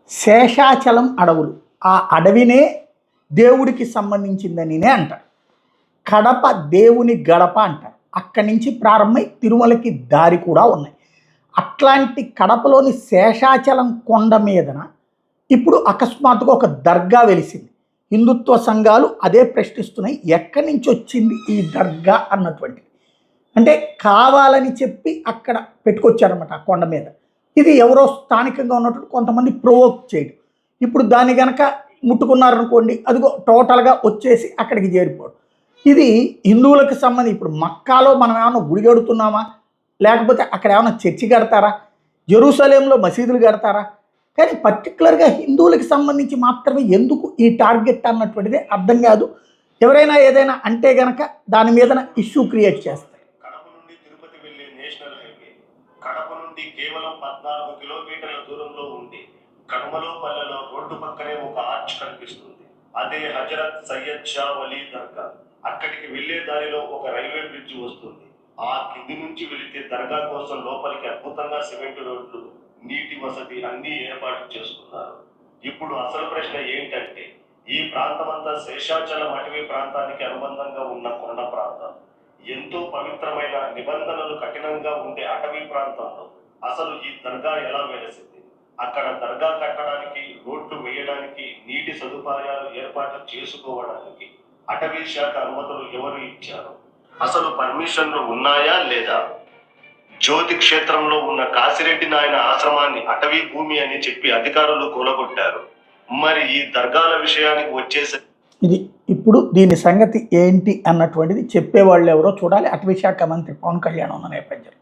శేషాచలం అడవులు. ఆ అడవినే దేవుడికి సంబంధించిందనినే అంటారు. కడప దేవుని గడప అంటారు. అక్కడి నుంచి ప్రారంభమై తిరుమలకి దారి కూడా ఉన్నాయి. అట్లాంటి కడపలోని శేషాచలం కొండ మీదన ఇప్పుడు అకస్మాత్తుగా ఒక దర్గా వెలిసింది. హిందుత్వ సంఘాలు అదే ప్రశ్నిస్తున్నాయి, ఎక్కడి నుంచి వచ్చింది ఈ దర్గా అన్నటువంటిది. అంటే కావాలని చెప్పి అక్కడ పెట్టుకొచ్చారన్నమాట ఆ కొండ మీద. ఇది ఎవరో స్థానికంగా ఉన్నట్టు కొంతమంది ప్రొవోక్ చేయడం. ఇప్పుడు దాన్ని గనక ముట్టుకున్నారనుకోండి, అదిగో టోటల్గా వచ్చేసి అక్కడికి చేరిపోవడం. ఇది హిందువులకు సంబంధించి ఇప్పుడు మక్కాలో మనం ఏమైనా గుడి కడుతున్నామా, లేకపోతే అక్కడ ఏమైనా చర్చి కడతారా, జెరూసలేంలో మసీదులు కడతారా? కానీ పర్టికులర్గా హిందువులకు సంబంధించి మాత్రమే ఎందుకు ఈ టార్గెట్ అన్నటువంటిది అర్థం కాదు. ఎవరైనా ఏదైనా అంటే గనక దాని మీద ఇష్యూ క్రియేట్ చేస్తారు. కడప నుండి కేవలం 14 కిలోమీటర్ల దూరంలో ఉంది. కడమలో పల్లెలో రోడ్డు పక్కనే ఒక ఆర్చ్ కనిపిస్తుంది. అదే హజరత్ సయ్యద్ షా వలీ దర్గా. అక్కడికి వెళ్లే దారిలో ఒక రైల్వే బ్రిడ్జ్ వస్తుంది. ఆ కింది నుంచి వెళితే దర్గా కోసం లోపలికి అద్భుతంగా సిమెంట్ రోడ్లు, నీటి వసతి అన్ని ఏర్పాటు చేసుకున్నారు. ఇప్పుడు అసలు ప్రశ్న ఏంటంటే, ఈ ప్రాంతమంతా శేషాచలం అటవీ ప్రాంతానికి అనుబంధంగా ఉన్న కొండ ప్రాంతం. ఎంతో పవిత్రమైన, నిబంధనలు కఠినంగా ఉండే అటవీ ప్రాంతంలో అసలు ఈ దర్గా ఎలా వెలిసింది? అక్కడ దర్గా కట్టడానికి, రోడ్లు వేయడానికి, నీటి సదుపాయాలు ఏర్పాటు చేసుకోవడానికి అటవీ శాఖ అనుమతులు ఎవరు ఇచ్చారు? అసలు పర్మిషన్లు ఉన్నాయా లేదా? జ్యోతి క్షేత్రంలో ఉన్న కాశిరెడ్డి నాయన ఆశ్రమాన్ని అటవీ భూమి అని చెప్పి అధికారులు కూలగొట్టారు. మరి ఈ దర్గాల విషయానికి వచ్చేసరి ఇది ఇప్పుడు దీని సంగతి ఏంటి అన్నటువంటిది చెప్పేవాళ్ళు ఎవరో చూడాలి. అటవీ శాఖ మంత్రి పవన్ కళ్యాణ్ ఉన్న నేపథ్యం.